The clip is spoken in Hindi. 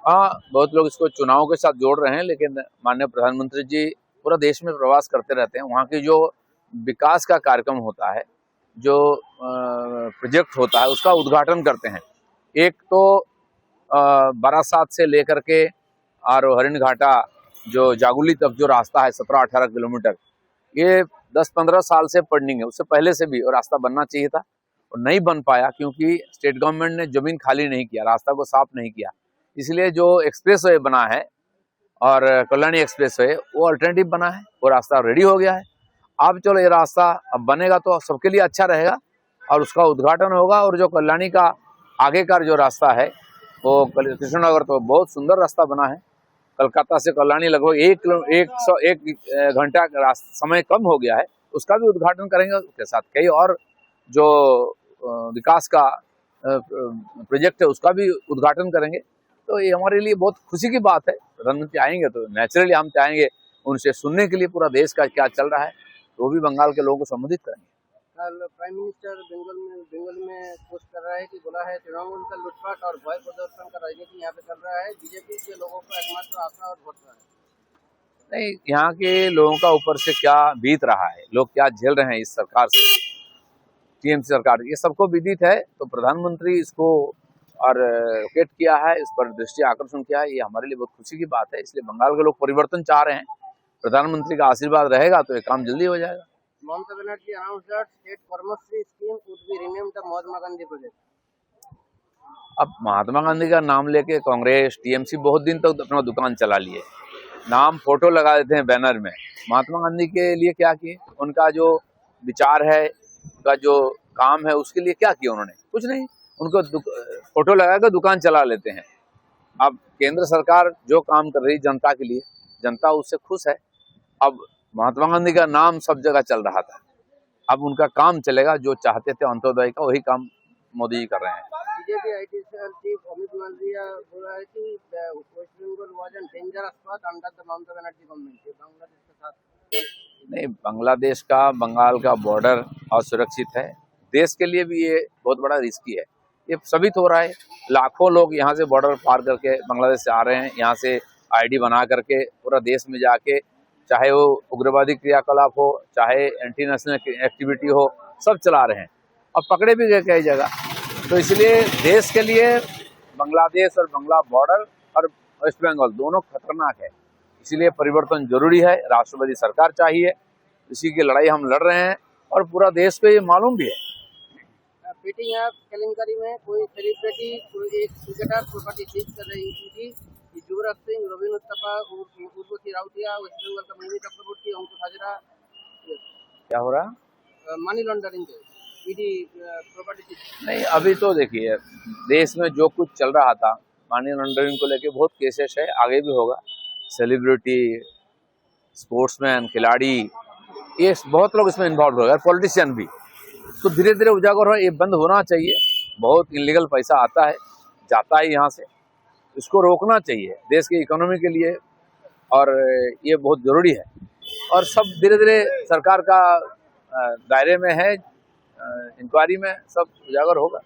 हाँ, बहुत लोग इसको चुनाव के साथ जोड़ रहे हैं, लेकिन माननीय प्रधानमंत्री जी पूरा देश में प्रवास करते रहते हैं। वहाँ की जो विकास का कार्यक्रम होता है, जो प्रोजेक्ट होता है, उसका उद्घाटन करते हैं। एक तो बारासात से लेकर के और हरिण घाटा जो जागुली तक जो रास्ता है 17-18 किलोमीटर, ये 10-15 साल से पेंडिंग है। उससे पहले से भी और रास्ता बनना चाहिए था और नहीं बन पाया, क्योंकि स्टेट गवर्नमेंट ने जमीन खाली नहीं किया, रास्ता को साफ नहीं किया। इसलिए जो एक्सप्रेसवे बना है और कल्याणी एक्सप्रेसवे, वो अल्टरनेटिव बना है, वो रास्ता रेडी हो गया है। अब चलो ये रास्ता अब बनेगा तो सबके लिए अच्छा रहेगा और उसका उद्घाटन होगा। और जो कल्याणी का आगे का जो रास्ता है वो कृष्णनगर, तो बहुत सुंदर रास्ता बना है। कलकत्ता से कल्याणी लगभग 1 घंटा का समय कम हो गया है, उसका भी उद्घाटन करेंगे। उसके साथ कई और जो विकास का प्रोजेक्ट है उसका भी उद्घाटन करेंगे। तो ये हमारे लिए बहुत खुशी की बात है। प्रधानमंत्री आएंगे तो नेचुरली हम चाहेंगे उनसे सुनने के लिए पूरा देश का क्या चल रहा है, तो वो भी बंगाल के लोगों को संबोधित करेंगे। कल प्राइम मिनिस्टर बंगाल में पोस्ट कर रहा है कि बोला है तृणमूल का लूटपाट और भय प्रदर्शन का राजनीति यहाँ पे चल रहा है, बीजेपी के लोगों को एकमात्र आशा और वोट रहा है। नहीं, यहाँ के लोगों का ऊपर से क्या बीत रहा है, लोग क्या झेल रहे हैं इस सरकार से, टीएमसी सरकार, ये सबको विदित है। तो प्रधानमंत्री इसको और रोकेट किया है, इस पर दृष्टि आकर्षण किया है, ये हमारे लिए बहुत खुशी की बात है। इसलिए बंगाल के लोग परिवर्तन चाह रहे हैं, प्रधानमंत्री का आशीर्वाद रहेगा तो ये काम जल्दी हो जाएगा। Mamata Banerjee announced that state Karmashree scheme would be renamed the Mahatma Gandhi project. अब महात्मा गांधी का नाम लेके कांग्रेस टीएमसी बहुत दिन तक अपना दुकान चला लिए, नाम फोटो लगा देते हैं बैनर में। महात्मा गांधी के लिए क्या किए, उनका जो विचार है, उनका जो काम है, उसके लिए क्या किया उन्होंने? कुछ नहीं, उनको फोटो लगाकर दुकान चला लेते हैं। अब केंद्र सरकार जो काम कर रही जनता के लिए, जनता उससे खुश है। अब महात्मा गांधी का नाम सब जगह चल रहा था, अब उनका काम चलेगा, जो चाहते थे अंत्योदय का वही काम मोदी जी कर रहे हैं। BJP IT cell chief Amit Malviya बोल रहा है कि West Bengal was an dangerous spot under the Mamata Banerjee government. Bangladesh के साथ नहीं, बांग्लादेश का बंगाल का बॉर्डर असुरक्षित है, देश के लिए भी ये बहुत बड़ा रिस्की है। ये साबित हो रहा है, लाखों लोग यहाँ से बॉर्डर पार करके बांग्लादेश से आ रहे हैं, यहाँ से आईडी बना करके पूरा देश में जाके, चाहे वो उग्रवादी क्रियाकलाप हो, चाहे एंटी नेशनल एक्टिविटी हो, सब चला रहे हैं। अब पकड़े भी गए कई जगह। तो इसलिए देश के लिए बांग्लादेश और बांग्ला बॉर्डर और वेस्ट बंगाल दोनों खतरनाक है। इसीलिए परिवर्तन जरूरी है, राष्ट्रवादी सरकार चाहिए, इसी की लड़ाई हम लड़ रहे हैं और पूरा देश को ये मालूम भी है। बेटिंग ऐप केलेंकारी में कोई सेलिब्रिटी कोई एक क्रिकेटर प्रॉपर्टी सीज कर रही थी, युवराज सिंह, रवीन उत्तपा, उर्वशी राउतिया, वेस्ट बंगाल का मिमी चक्रवर्ती, अंकुश हाजरा। क्या हो रहा? मनी लॉन्ड्रिंग के ईडी प्रॉपर्टी सीज। नहीं, अभी तो देखिए देश में जो कुछ चल रहा था मनी लॉन्ड्रिंग को लेके बहुत केसेस है, आगे भी होगा। सेलिब्रिटी, स्पोर्ट्समैन, खिलाड़ी, ये बहुत लोग इसमें इन्वॉल्व हो गए, पॉलिटिशियन भी। तो धीरे धीरे उजागर हो, ये बंद होना चाहिए। बहुत इलीगल पैसा आता है जाता है यहाँ से, इसको रोकना चाहिए देश की इकोनॉमी के लिए, और ये बहुत जरूरी है। और सब धीरे धीरे सरकार का दायरे में है, इंक्वायरी में सब उजागर होगा।